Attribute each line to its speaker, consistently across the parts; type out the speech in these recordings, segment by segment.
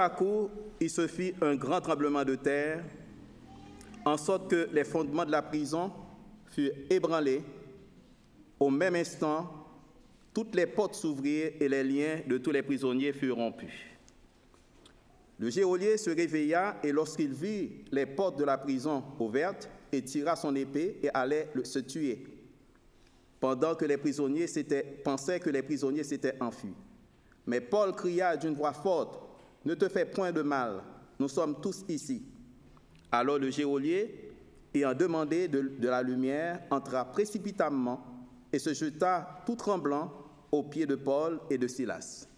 Speaker 1: à coup, il se fit un grand tremblement de terre, en sorte que les fondements de la prison furent ébranlés. Au même instant, toutes les portes s'ouvrirent et les liens de tous les prisonniers furent rompus. Le geôlier se réveilla et lorsqu'il vit les portes de la prison ouvertes, il tira son épée et allait se tuer, pendant que les prisonniers pensaient que les prisonniers s'étaient enfuis. Mais Paul cria d'une voix forte, « Ne te fais point de mal, nous sommes tous ici. » Alors le geôlier, ayant demandé de la lumière, entra précipitamment et se jeta tout tremblant aux pieds de Paul et de Silas.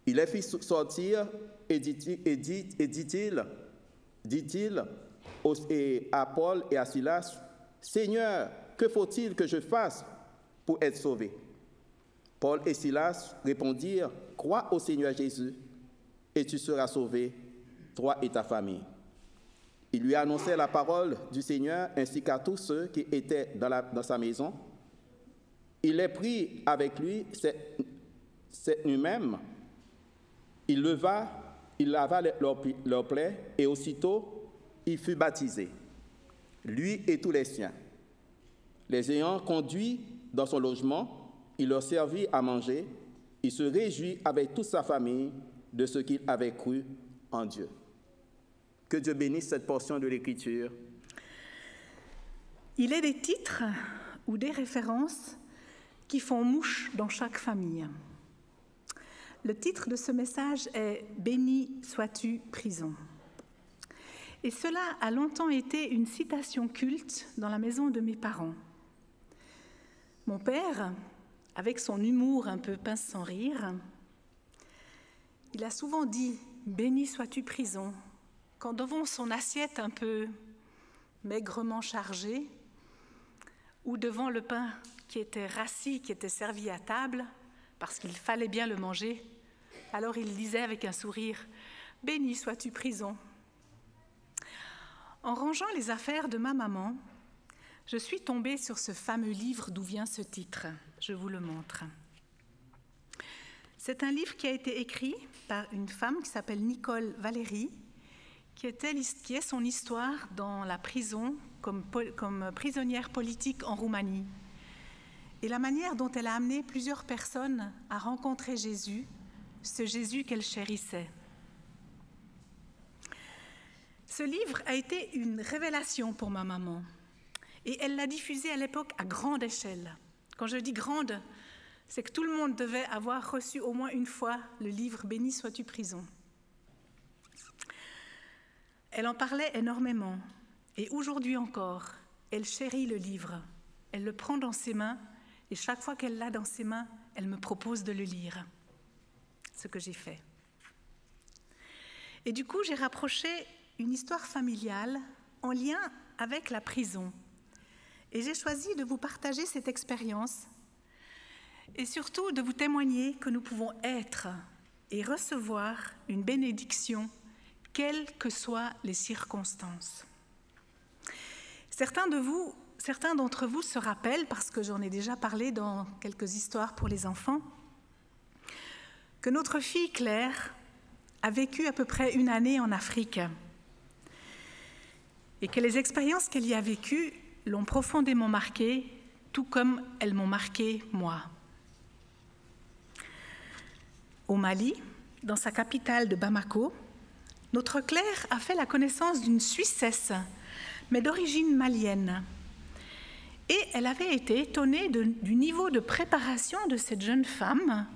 Speaker 1: Il les fit sortir et dit-il à Paul et à Silas, « Seigneur, que faut-il que je fasse pour être sauvé ?» Paul et Silas répondirent, « Crois au Seigneur Jésus et tu seras sauvé, toi et ta famille. » Il lui annonçait la parole du Seigneur ainsi qu'à tous ceux qui étaient dans sa maison. Il les prit avec lui cette nuit même. Il lava leurs plaies et aussitôt il fut baptisé, lui et tous les siens. Les ayant conduits dans son logement, il leur servit à manger. Il se réjouit avec toute sa famille de ce qu'il avait cru en Dieu. Que Dieu bénisse cette portion de l'Écriture.
Speaker 2: Il est des titres ou des références qui font mouche dans chaque famille. Le titre de ce message est « Béni sois-tu, prison ». Et cela a longtemps été une citation culte dans la maison de mes parents. Mon père, avec son humour un peu pince sans rire, il a souvent dit « Béni sois-tu, prison » quand devant son assiette un peu maigrement chargée ou devant le pain qui était rassis, qui était servi à table, parce qu'il fallait bien le manger, alors il disait avec un sourire « Béni sois-tu, prison ». En rangeant les affaires de ma maman, je suis tombée sur ce fameux livre d'où vient ce titre. Je vous le montre. C'est un livre qui a été écrit par une femme qui s'appelle Nicole Valéry, qui est son histoire dans la prison comme prisonnière politique en Roumanie. Et la manière dont elle a amené plusieurs personnes à rencontrer Jésus, ce Jésus qu'elle chérissait. Ce livre a été une révélation pour ma maman. Et elle l'a diffusé à l'époque à grande échelle. Quand je dis grande, c'est que tout le monde devait avoir reçu au moins une fois le livre « Béni sois-tu, prison ». Elle en parlait énormément. Et aujourd'hui encore, elle chérit le livre. Elle le prend dans ses mains et chaque fois qu'elle l'a dans ses mains, elle me propose de le lire. Ce que j'ai fait. Et du coup, j'ai rapproché une histoire familiale en lien avec la prison. Et j'ai choisi de vous partager cette expérience et surtout de vous témoigner que nous pouvons être et recevoir une bénédiction, quelles que soient les circonstances. Certains d'entre vous se rappellent, parce que j'en ai déjà parlé dans quelques histoires pour les enfants, que notre fille Claire a vécu à peu près une année en Afrique et que les expériences qu'elle y a vécues l'ont profondément marquée, tout comme elles m'ont marquée moi. Au Mali, dans sa capitale de Bamako, notre Claire a fait la connaissance d'une Suissesse, mais d'origine malienne. Et elle avait été étonnée du niveau de préparation de cette jeune femme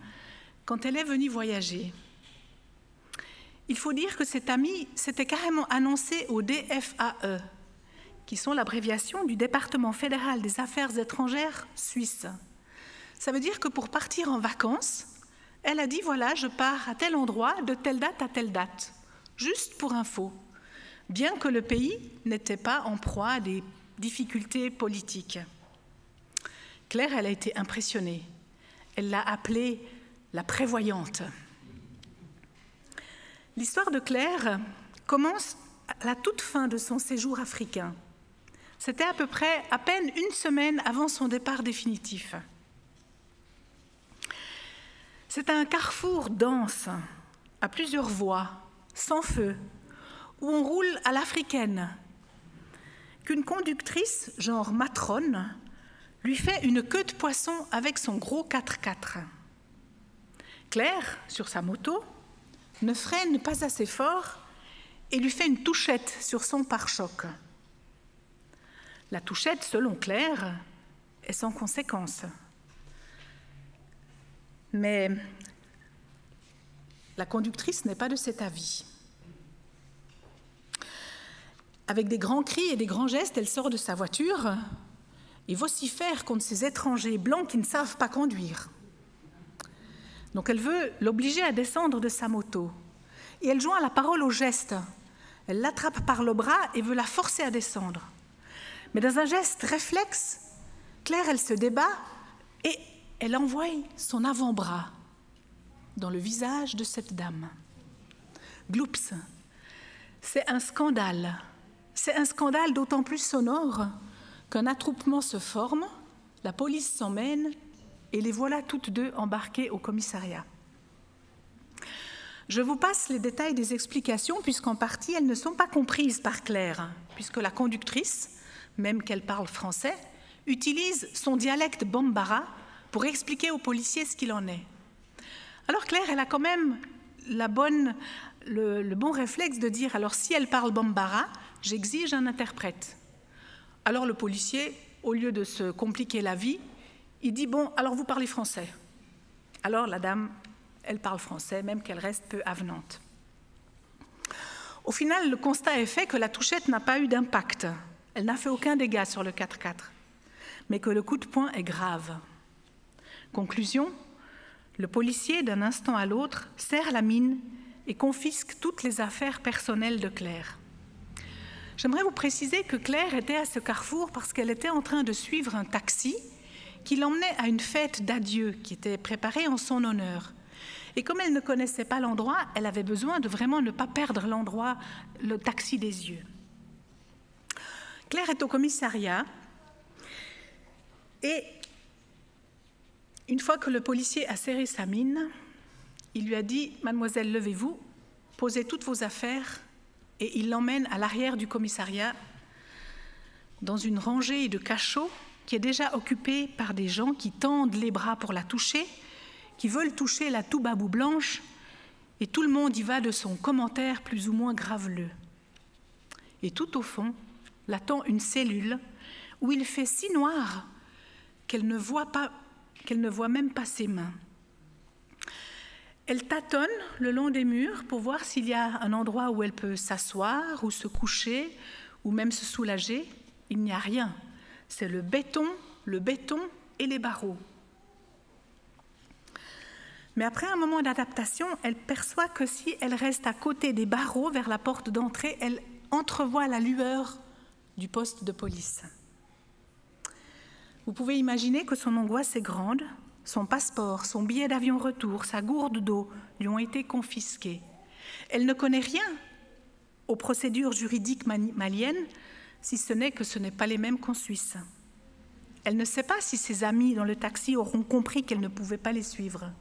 Speaker 2: quand elle est venue voyager. Il faut dire que cette amie s'était carrément annoncée au DFAE, qui sont l'abréviation du département fédéral des affaires étrangères suisse. Ça veut dire que pour partir en vacances, elle a dit « voilà, je pars à tel endroit, de telle date à telle date », juste pour info, bien que le pays n'était pas en proie à des difficultés politiques. Claire, elle a été impressionnée. Elle l'a appelée la prévoyante. L'histoire de Claire commence à la toute fin de son séjour africain. C'était à peine une semaine avant son départ définitif. C'est un carrefour dense, à plusieurs voies, sans feu, où on roule à l'africaine, qu'une conductrice, genre matrone, lui fait une queue de poisson avec son gros 4x4. Claire, sur sa moto, ne freine pas assez fort et lui fait une touchette sur son pare-choc. La touchette, selon Claire, est sans conséquence. Mais la conductrice n'est pas de cet avis. Avec des grands cris et des grands gestes, elle sort de sa voiture et vocifère contre ces étrangers blancs qui ne savent pas conduire. Donc elle veut l'obliger à descendre de sa moto. Et elle joint la parole au geste. Elle l'attrape par le bras et veut la forcer à descendre. Mais dans un geste réflexe, Claire, elle se débat et elle envoie son avant-bras dans le visage de cette dame. Gloups, c'est un scandale. C'est un scandale d'autant plus sonore qu'un attroupement se forme, la police s'emmène et les voilà toutes deux embarquées au commissariat. Je vous passe les détails des explications puisqu'en partie elles ne sont pas comprises par Claire, puisque la conductrice, même qu'elle parle français, utilise son dialecte bambara pour expliquer aux policiers ce qu'il en est. Alors Claire, elle a quand même le bon réflexe de dire « alors si elle parle bambara, j'exige un interprète ». Alors le policier, au lieu de se compliquer la vie, il dit « bon, alors vous parlez français ». Alors la dame, elle parle français, même qu'elle reste peu avenante. Au final, le constat est fait que la touchette n'a pas eu d'impact. Elle n'a fait aucun dégât sur le 4x4, mais que le coup de poing est grave. Conclusion, le policier, d'un instant à l'autre, serre la mine et confisque toutes les affaires personnelles de Claire. J'aimerais vous préciser que Claire était à ce carrefour parce qu'elle était en train de suivre un taxi qui l'emmenait à une fête d'adieu qui était préparée en son honneur. Et comme elle ne connaissait pas l'endroit, elle avait besoin de vraiment ne pas perdre l'endroit, le taxi des yeux. Claire est au commissariat et une fois que le policier a serré sa mine, il lui a dit « Mademoiselle, levez-vous, posez toutes vos affaires » et il l'emmène à l'arrière du commissariat dans une rangée de cachots qui est déjà occupée par des gens qui tendent les bras pour la toucher, qui veulent toucher la toubabou blanche et tout le monde y va de son commentaire plus ou moins graveleux. Et tout au fond, l'attend une cellule où il fait si noir qu'elle ne voit même pas ses mains. Elle tâtonne le long des murs pour voir s'il y a un endroit où elle peut s'asseoir ou se coucher ou même se soulager. Il n'y a rien. C'est le béton et les barreaux. Mais après un moment d'adaptation, elle perçoit que si elle reste à côté des barreaux vers la porte d'entrée, elle entrevoit la lueur du poste de police. Vous pouvez imaginer que son angoisse est grande. Son passeport, son billet d'avion retour, sa gourde d'eau lui ont été confisqués. Elle ne connaît rien aux procédures juridiques maliennes, si ce n'est que ce n'est pas les mêmes qu'en Suisse. Elle ne sait pas si ses amis dans le taxi auront compris qu'elle ne pouvait pas les suivre.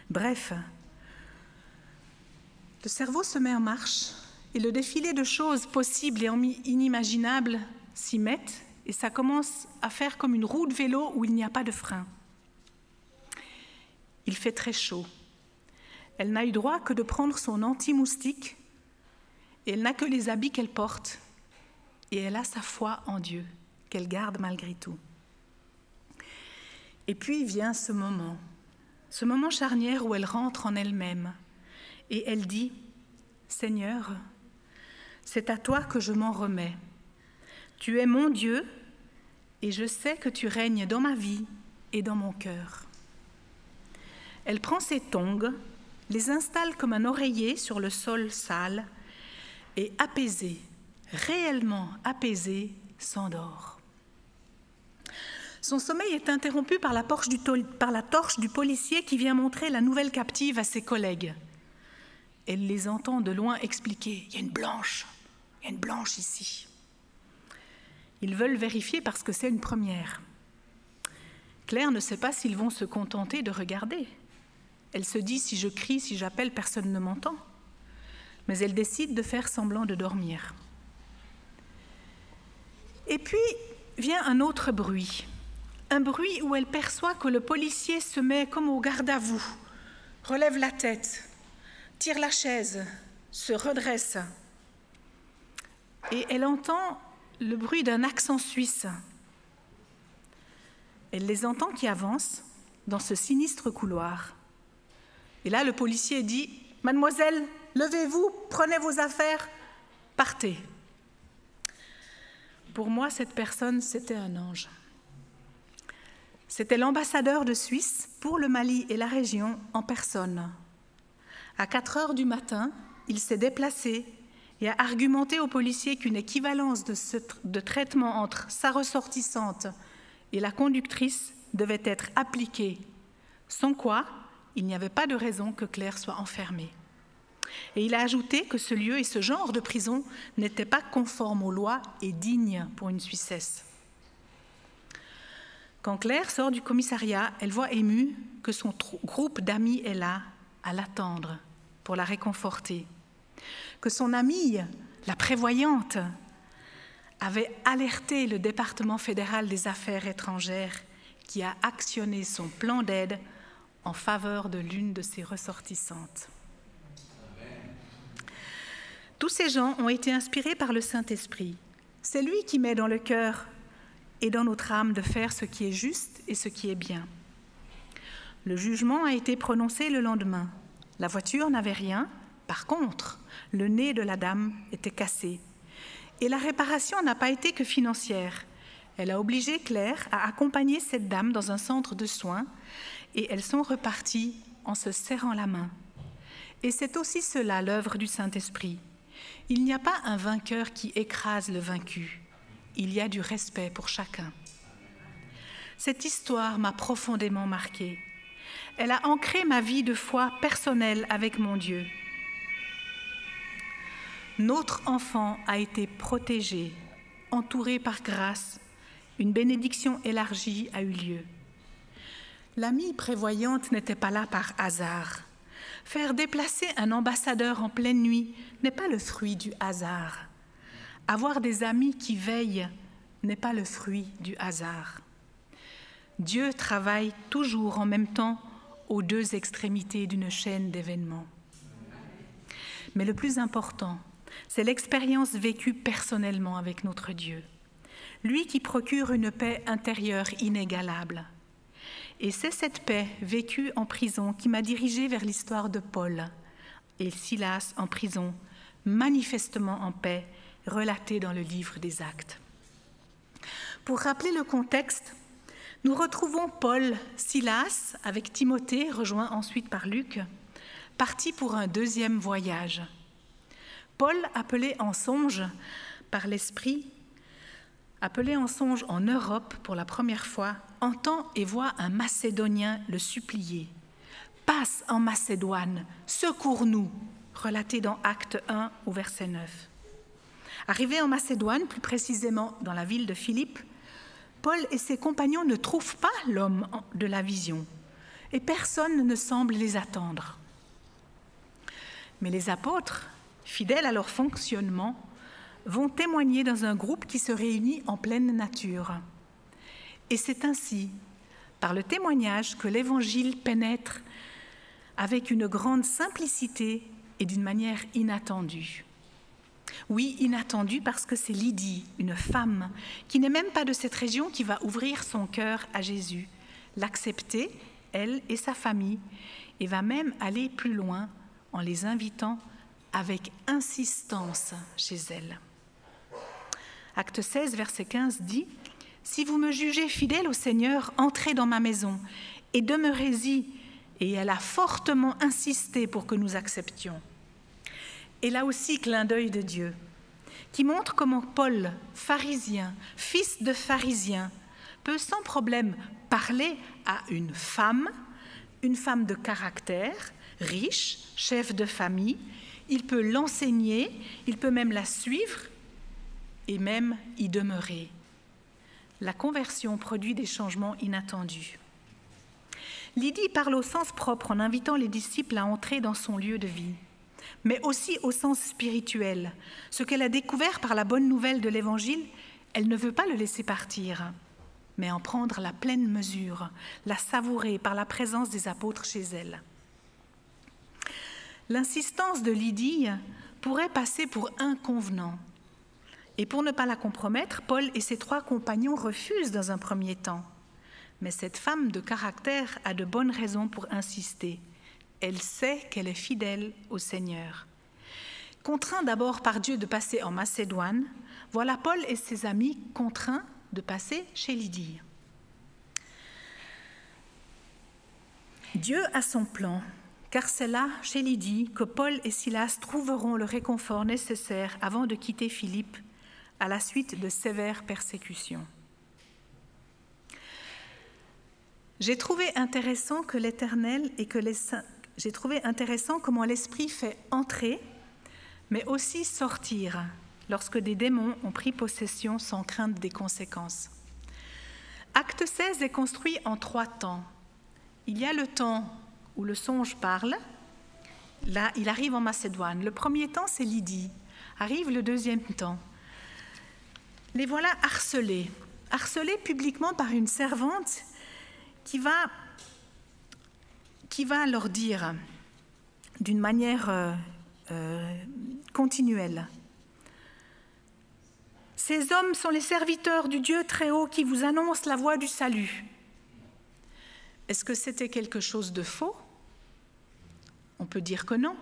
Speaker 2: Bref, le cerveau se met en marche et le défilé de choses possibles et inimaginables s'y mettent et ça commence à faire comme une roue de vélo où il n'y a pas de frein. Il fait très chaud. Elle n'a eu droit que de prendre son anti-moustique et elle n'a que les habits qu'elle porte et elle a sa foi en Dieu qu'elle garde malgré tout. Et puis vient ce moment charnière où elle rentre en elle-même et elle dit « Seigneur, c'est à toi que je m'en remets. Tu es mon Dieu et je sais que tu règnes dans ma vie et dans mon cœur. » Elle prend ses tongs, les installe comme un oreiller sur le sol sale et apaisée, réellement apaisée, s'endort. Son sommeil est interrompu par la torche du policier qui vient montrer la nouvelle captive à ses collègues. Elle les entend de loin expliquer « Il y a une blanche ici ». Ils veulent vérifier parce que c'est une première. Claire ne sait pas s'ils vont se contenter de regarder. Elle se dit, si je crie, si j'appelle, personne ne m'entend. Mais elle décide de faire semblant de dormir. Et puis vient un autre bruit. Un bruit où elle perçoit que le policier se met comme au garde-à-vous, relève la tête, tire la chaise, se redresse. Et elle entend le bruit d'un accent suisse. Elle les entend qui avancent dans ce sinistre couloir. Et là, le policier dit « Mademoiselle, levez-vous, prenez vos affaires, partez ». Pour moi, cette personne, c'était un ange. C'était l'ambassadeur de Suisse pour le Mali et la région en personne. À 4 heures du matin, il s'est déplacé et a argumenté aux policiers qu'une équivalence de traitement entre sa ressortissante et la conductrice devait être appliquée, sans quoi il n'y avait pas de raison que Claire soit enfermée. Et il a ajouté que ce lieu et ce genre de prison n'étaient pas conformes aux lois et dignes pour une Suissesse. Quand Claire sort du commissariat, elle voit émue que son groupe d'amis est là, à l'attendre, pour la réconforter. Que son amie, la prévoyante, avait alerté le département fédéral des affaires étrangères qui a actionné son plan d'aide en faveur de l'une de ses ressortissantes. Tous ces gens ont été inspirés par le Saint-Esprit. C'est lui qui met dans le cœur et dans notre âme de faire ce qui est juste et ce qui est bien. Le jugement a été prononcé le lendemain. La voiture n'avait rien. Par contre, le nez de la dame était cassé. Et la réparation n'a pas été que financière. Elle a obligé Claire à accompagner cette dame dans un centre de soins et elles sont reparties en se serrant la main. Et c'est aussi cela l'œuvre du Saint-Esprit. Il n'y a pas un vainqueur qui écrase le vaincu. Il y a du respect pour chacun. Cette histoire m'a profondément marquée. Elle a ancré ma vie de foi personnelle avec mon Dieu. Notre enfant a été protégé, entouré par grâce. Une bénédiction élargie a eu lieu. L'amie prévoyante n'était pas là par hasard. Faire déplacer un ambassadeur en pleine nuit n'est pas le fruit du hasard. Avoir des amis qui veillent n'est pas le fruit du hasard. Dieu travaille toujours en même temps aux deux extrémités d'une chaîne d'événements. Mais le plus important, c'est l'expérience vécue personnellement avec notre Dieu. Lui qui procure une paix intérieure inégalable. Et c'est cette paix vécue en prison qui m'a dirigée vers l'histoire de Paul et Silas en prison, manifestement en paix, relatée dans le livre des Actes. Pour rappeler le contexte, nous retrouvons Paul, Silas, avec Timothée, rejoint ensuite par Luc, partis pour un deuxième voyage. Paul, appelé en songe par l'Esprit, appelé en songe en Europe pour la première fois, entend et voit un Macédonien le supplier. « Passe en Macédoine, secours-nous » relaté dans Acte 1 au verset 9. Arrivé en Macédoine, plus précisément dans la ville de Philippe, Paul et ses compagnons ne trouvent pas l'homme de la vision et personne ne semble les attendre. Mais les apôtres, fidèles à leur fonctionnement, vont témoigner dans un groupe qui se réunit en pleine nature. Et c'est ainsi, par le témoignage, que l'Évangile pénètre avec une grande simplicité et d'une manière inattendue. Oui, inattendue parce que c'est Lydie, une femme qui n'est même pas de cette région, qui va ouvrir son cœur à Jésus, l'accepter, elle et sa famille, et va même aller plus loin en les invitant avec insistance chez elle. Acte 16, verset 15 dit « Si vous me jugez fidèle au Seigneur, entrez dans ma maison et demeurez-y. » Et elle a fortement insisté pour que nous acceptions. Et là aussi, clin d'œil de Dieu, qui montre comment Paul, pharisien, fils de pharisien, peut sans problème parler à une femme de caractère, riche, chef de famille. Il peut l'enseigner, il peut même la suivre et même y demeurer. La conversion produit des changements inattendus. Lydie parle au sens propre en invitant les disciples à entrer dans son lieu de vie, mais aussi au sens spirituel. Ce qu'elle a découvert par la bonne nouvelle de l'Évangile, elle ne veut pas le laisser partir, mais en prendre la pleine mesure, la savourer par la présence des apôtres chez elle. L'insistance de Lydie pourrait passer pour inconvenant. Et pour ne pas la compromettre, Paul et ses 3 compagnons refusent dans un premier temps. Mais cette femme de caractère a de bonnes raisons pour insister. Elle sait qu'elle est fidèle au Seigneur. Contraints d'abord par Dieu de passer en Macédoine, voilà Paul et ses amis contraints de passer chez Lydie. Dieu a son plan, car c'est là, chez Lydie, que Paul et Silas trouveront le réconfort nécessaire avant de quitter Philippe à la suite de sévères persécutions. J'ai trouvé intéressant que l'Éternel et que les saints, j'ai trouvé intéressant comment l'Esprit fait entrer, mais aussi sortir, lorsque des démons ont pris possession sans crainte des conséquences. Acte 16 est construit en 3 temps. Il y a le temps où le songe parle. Là, il arrive en Macédoine. Le premier temps, c'est Lydie. Arrive le deuxième temps. Les voilà harcelés publiquement par une servante qui va leur dire d'une manière continuelle: ces hommes sont les serviteurs du Dieu très haut qui vous annoncent la voie du salut. Est-ce que c'était quelque chose de faux? On peut dire que non.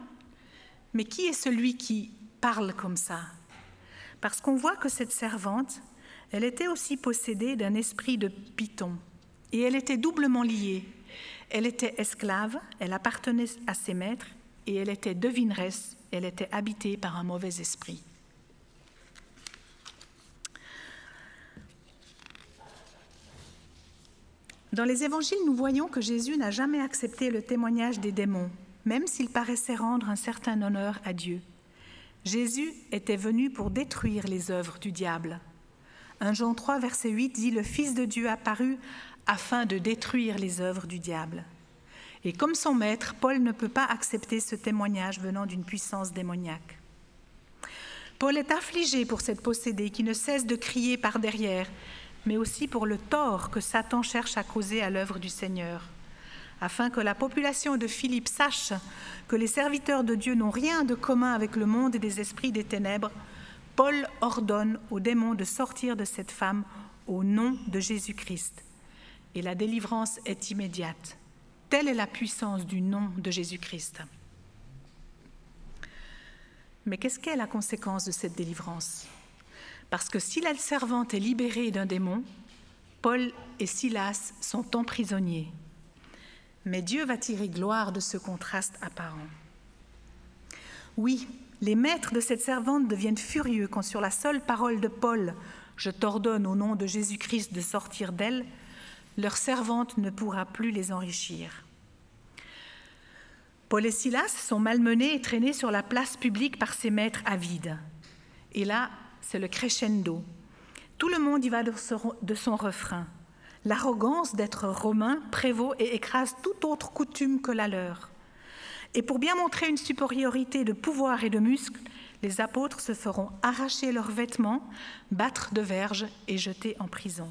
Speaker 2: Mais qui est celui qui parle comme ça? Parce qu'on voit que cette servante, elle était aussi possédée d'un esprit de python. Et elle était doublement liée. Elle était esclave, elle appartenait à ses maîtres, et elle était devineresse, elle était habitée par un mauvais esprit. Dans les évangiles, nous voyons que Jésus n'a jamais accepté le témoignage des démons, même s'il paraissait rendre un certain honneur à Dieu. Jésus était venu pour détruire les œuvres du diable. 1 Jean 3, verset 8 dit « Le Fils de Dieu apparut afin de détruire les œuvres du diable ». Et comme son maître, Paul ne peut pas accepter ce témoignage venant d'une puissance démoniaque. Paul est affligé pour cette possédée qui ne cesse de crier par derrière, mais aussi pour le tort que Satan cherche à causer à l'œuvre du Seigneur, afin que la population de Philippe sache que les serviteurs de Dieu n'ont rien de commun avec le monde des esprits des ténèbres. Paul ordonne aux démons de sortir de cette femme au nom de Jésus-Christ. Et la délivrance est immédiate. Telle est la puissance du nom de Jésus-Christ. Mais qu'est-ce qu'est la conséquence de cette délivrance? Parce que si la servante est libérée d'un démon, Paul et Silas sont emprisonnés. Mais Dieu va tirer gloire de ce contraste apparent. Oui, les maîtres de cette servante deviennent furieux quand sur la seule parole de Paul « Je t'ordonne au nom de Jésus-Christ de sortir d'elle », leur servante ne pourra plus les enrichir. Paul et Silas sont malmenés et traînés sur la place publique par ses maîtres avides. Et là, c'est le crescendo. Tout le monde y va de son refrain. L'arrogance d'être romain prévaut et écrase toute autre coutume que la leur. Et pour bien montrer une supériorité de pouvoir et de muscles, les apôtres se feront arracher leurs vêtements, battre de verges et jeter en prison.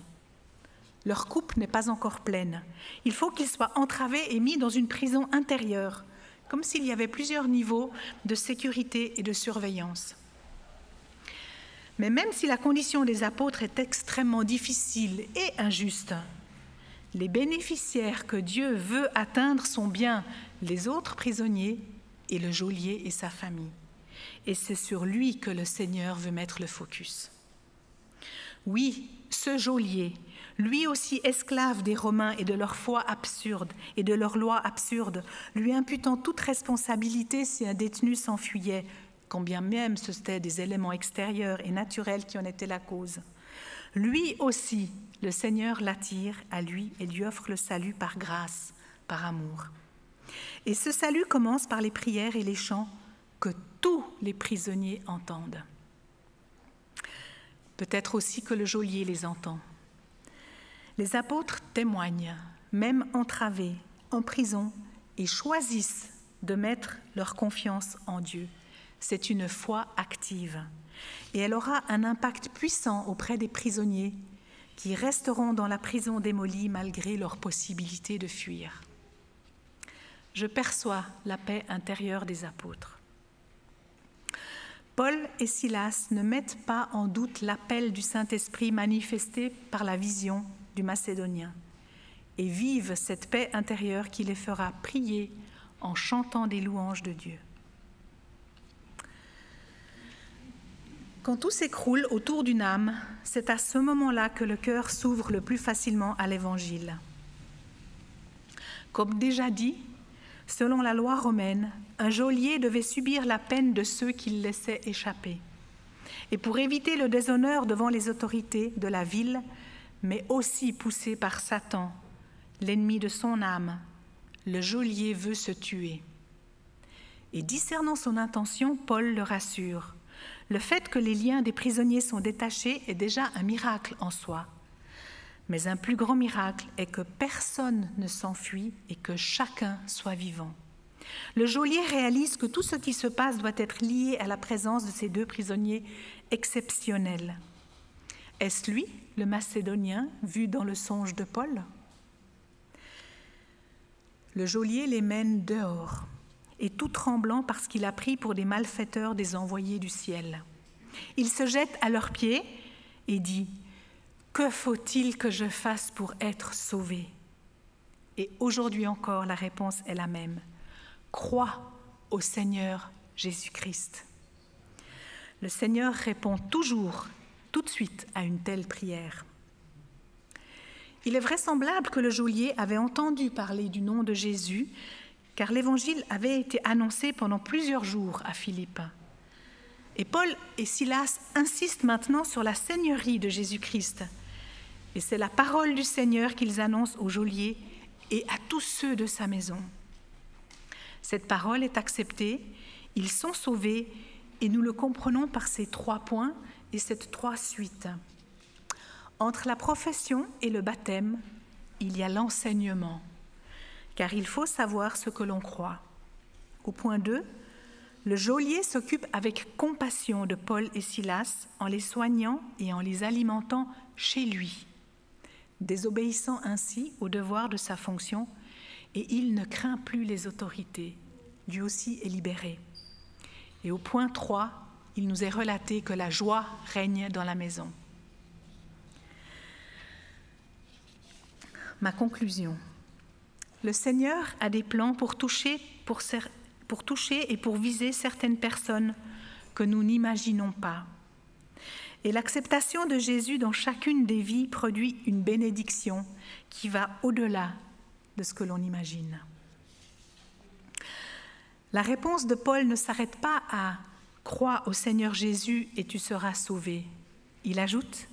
Speaker 2: Leur coupe n'est pas encore pleine. Il faut qu'ils soient entravés et mis dans une prison intérieure, comme s'il y avait plusieurs niveaux de sécurité et de surveillance. Mais même si la condition des apôtres est extrêmement difficile et injuste, les bénéficiaires que Dieu veut atteindre sont bien les autres prisonniers et le geôlier et sa famille. Et c'est sur lui que le Seigneur veut mettre le focus. Oui, ce geôlier, lui aussi esclave des Romains et de leur foi absurde et de leur loi absurde, lui imputant toute responsabilité si un détenu s'enfuyait, quand bien même ce étaient des éléments extérieurs et naturels qui en étaient la cause. Lui aussi, le Seigneur l'attire à lui et lui offre le salut par grâce, par amour. Et ce salut commence par les prières et les chants que tous les prisonniers entendent. Peut-être aussi que le geôlier les entend. Les apôtres témoignent, même entravés, en prison et choisissent de mettre leur confiance en Dieu. C'est une foi active et elle aura un impact puissant auprès des prisonniers qui resteront dans la prison démolie malgré leur possibilité de fuir. Je perçois la paix intérieure des apôtres. Paul et Silas ne mettent pas en doute l'appel du Saint-Esprit manifesté par la vision du Macédonien et vivent cette paix intérieure qui les fera prier en chantant des louanges de Dieu. Quand tout s'écroule autour d'une âme, c'est à ce moment-là que le cœur s'ouvre le plus facilement à l'Évangile. Comme déjà dit, selon la loi romaine, un geôlier devait subir la peine de ceux qui le laissaient échapper. Et pour éviter le déshonneur devant les autorités de la ville, mais aussi poussé par Satan, l'ennemi de son âme, le geôlier veut se tuer. Et discernant son intention, Paul le rassure. Le fait que les liens des prisonniers sont détachés est déjà un miracle en soi. Mais un plus grand miracle est que personne ne s'enfuit et que chacun soit vivant. Le geôlier réalise que tout ce qui se passe doit être lié à la présence de ces deux prisonniers exceptionnels. Est-ce lui, le Macédonien, vu dans le songe de Paul ? Le geôlier les mène dehors, et tout tremblant parce qu'il a pris pour des malfaiteurs des envoyés du ciel. Il se jette à leurs pieds et dit « Que faut-il que je fasse pour être sauvé ?» Et aujourd'hui encore, la réponse est la même. Crois au Seigneur Jésus-Christ. Le Seigneur répond toujours, tout de suite, à une telle prière. Il est vraisemblable que le geôlier avait entendu parler du nom de Jésus, car l'Évangile avait été annoncé pendant plusieurs jours à Philippe. Et Paul et Silas insistent maintenant sur la seigneurie de Jésus-Christ. Et c'est la parole du Seigneur qu'ils annoncent au geôlier et à tous ceux de sa maison. Cette parole est acceptée, ils sont sauvés, et nous le comprenons par ces 3 points et cette 3 suites. Entre la profession et le baptême, il y a l'enseignement, car il faut savoir ce que l'on croit. Au point 2, le geôlier s'occupe avec compassion de Paul et Silas en les soignant et en les alimentant chez lui, désobéissant ainsi au devoir de sa fonction, et il ne craint plus les autorités. Lui aussi est libéré. Et au point 3, il nous est relaté que la joie règne dans la maison. Ma conclusion. Le Seigneur a des plans pour toucher et pour viser certaines personnes que nous n'imaginons pas. Et l'acceptation de Jésus dans chacune des vies produit une bénédiction qui va au-delà de ce que l'on imagine. La réponse de Paul ne s'arrête pas à « Crois au Seigneur Jésus et tu seras sauvé ». Il ajoute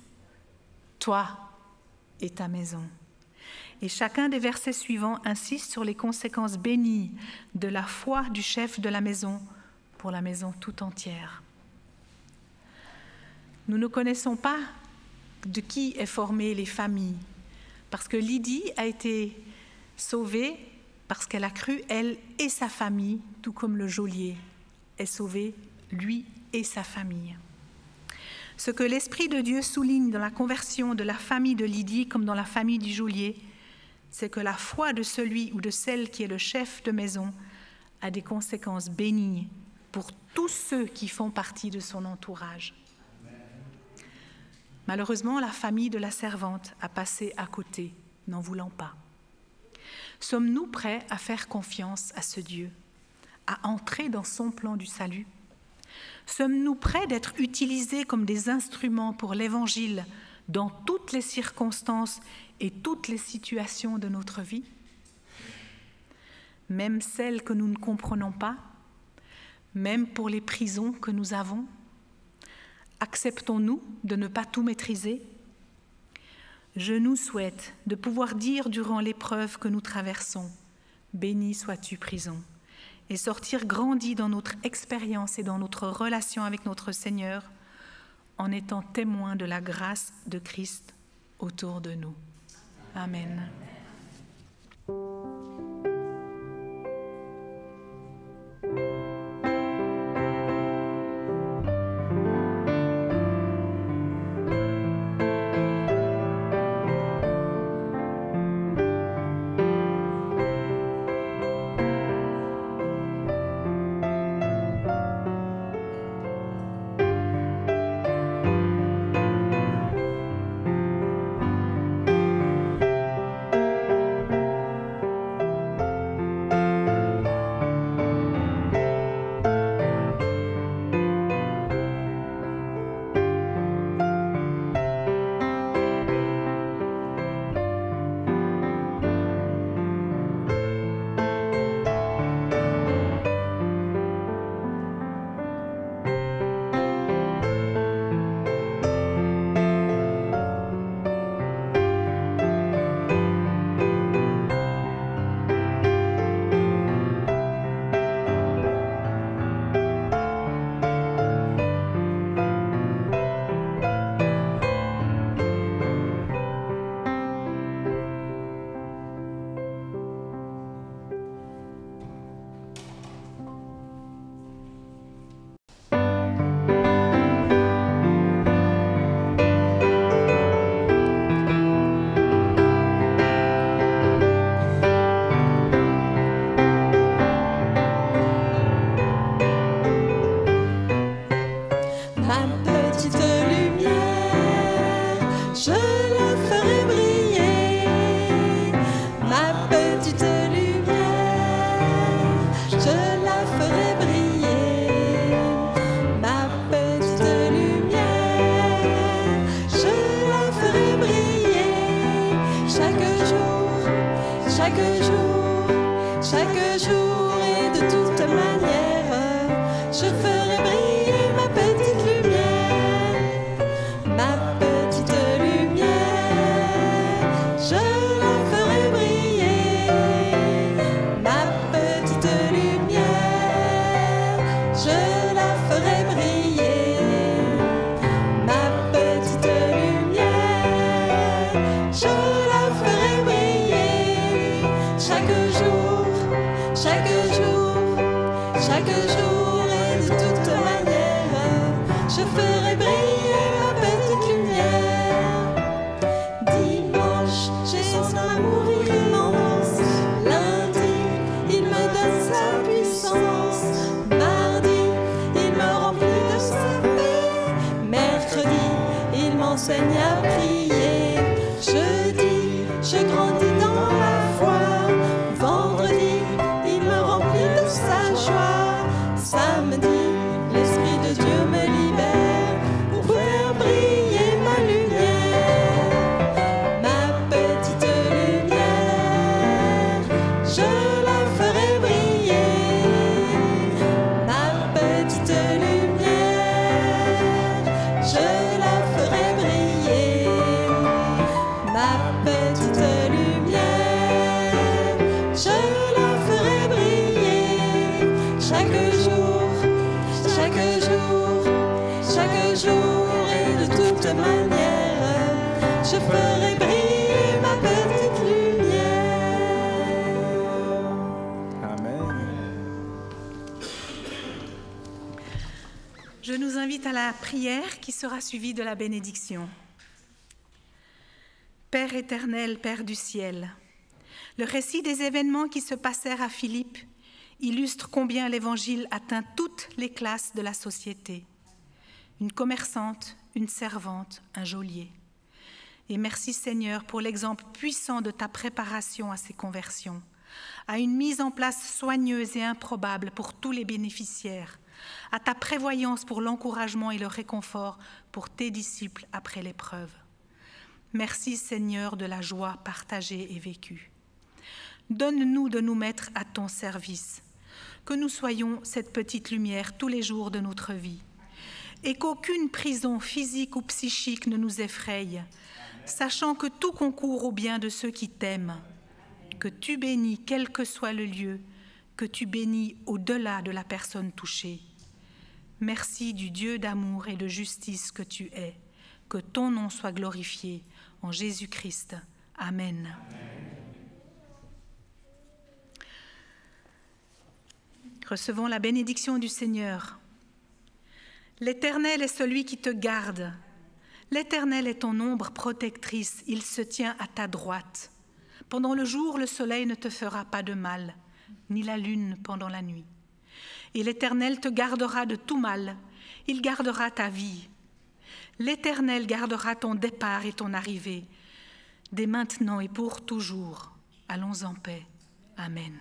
Speaker 2: « Toi et ta maison ». Et chacun des versets suivants insiste sur les conséquences bénies de la foi du chef de la maison pour la maison tout entière. Nous ne connaissons pas de qui est formée les familles, parce que Lydie a été sauvée parce qu'elle a cru, elle et sa famille, tout comme le geôlier est sauvé, lui et sa famille. Ce que l'Esprit de Dieu souligne dans la conversion de la famille de Lydie comme dans la famille du geôlier, c'est que la foi de celui ou de celle qui est le chef de maison a des conséquences bénies pour tous ceux qui font partie de son entourage. Malheureusement, la famille de la servante a passé à côté, n'en voulant pas. Sommes-nous prêts à faire confiance à ce Dieu, à entrer dans son plan du salut ? Sommes-nous prêts d'être utilisés comme des instruments pour l'Évangile dans toutes les circonstances et toutes les situations de notre vie ? Même celles que nous ne comprenons pas, même pour les prisons que nous avons ? Acceptons-nous de ne pas tout maîtriser ? Je nous souhaite de pouvoir dire durant l'épreuve que nous traversons « Béni sois-tu, prison » et sortir grandis dans notre expérience et dans notre relation avec notre Seigneur en étant témoins de la grâce de Christ autour de nous. Amen.
Speaker 3: chaque jour et de toute manière, je ferai briller ma petite lumière, ma petite lumière, je la ferai briller, ma petite lumière, je la ferai briller, ma petite lumière, je la ferai briller, chaque jour, chaque jour, chaque jour et de toute manière, je ferai briller ma petite lumière. Dimanche, j'ai son amour immense. Lundi, il me donne sa puissance. Mardi, il me remplit de sa paix. Mercredi, il m'enseigne à prier. Jeudi, je grandis dans la foi. Vendredi, il me remplit de sa joie. Samedi, l'Esprit de Dieu me libère pour faire briller ma lumière, ma petite lumière, je la ferai briller, ma petite lumière, je la ferai briller, ma petite lumière, je la ferai briller, chaque jour, chaque jour, chaque jour et de toute manière, je ferai briller ma petite lumière.
Speaker 1: Amen.
Speaker 2: Je nous invite à la prière qui sera suivie de la bénédiction. Père éternel, Père du ciel, le récit des événements qui se passèrent à Philippe illustre combien l'Évangile atteint toutes les classes de la société. Une commerçante, une servante, un geôlier. Et merci Seigneur pour l'exemple puissant de ta préparation à ces conversions, à une mise en place soigneuse et improbable pour tous les bénéficiaires, à ta prévoyance pour l'encouragement et le réconfort pour tes disciples après l'épreuve. Merci Seigneur de la joie partagée et vécue. Donne-nous de nous mettre à ton service, que nous soyons cette petite lumière tous les jours de notre vie, et qu'aucune prison physique ou psychique ne nous effraie, sachant que tout concourt au bien de ceux qui t'aiment, que tu bénis quel que soit le lieu, que tu bénis au-delà de la personne touchée. Merci du Dieu d'amour et de justice que tu es, que ton nom soit glorifié en Jésus-Christ. Amen. Recevons la bénédiction du Seigneur. L'Éternel est celui qui te garde. L'Éternel est ton ombre protectrice, il se tient à ta droite. Pendant le jour, le soleil ne te fera pas de mal, ni la lune pendant la nuit. Et l'Éternel te gardera de tout mal, il gardera ta vie. L'Éternel gardera ton départ et ton arrivée, dès maintenant et pour toujours. Allons en paix. Amen.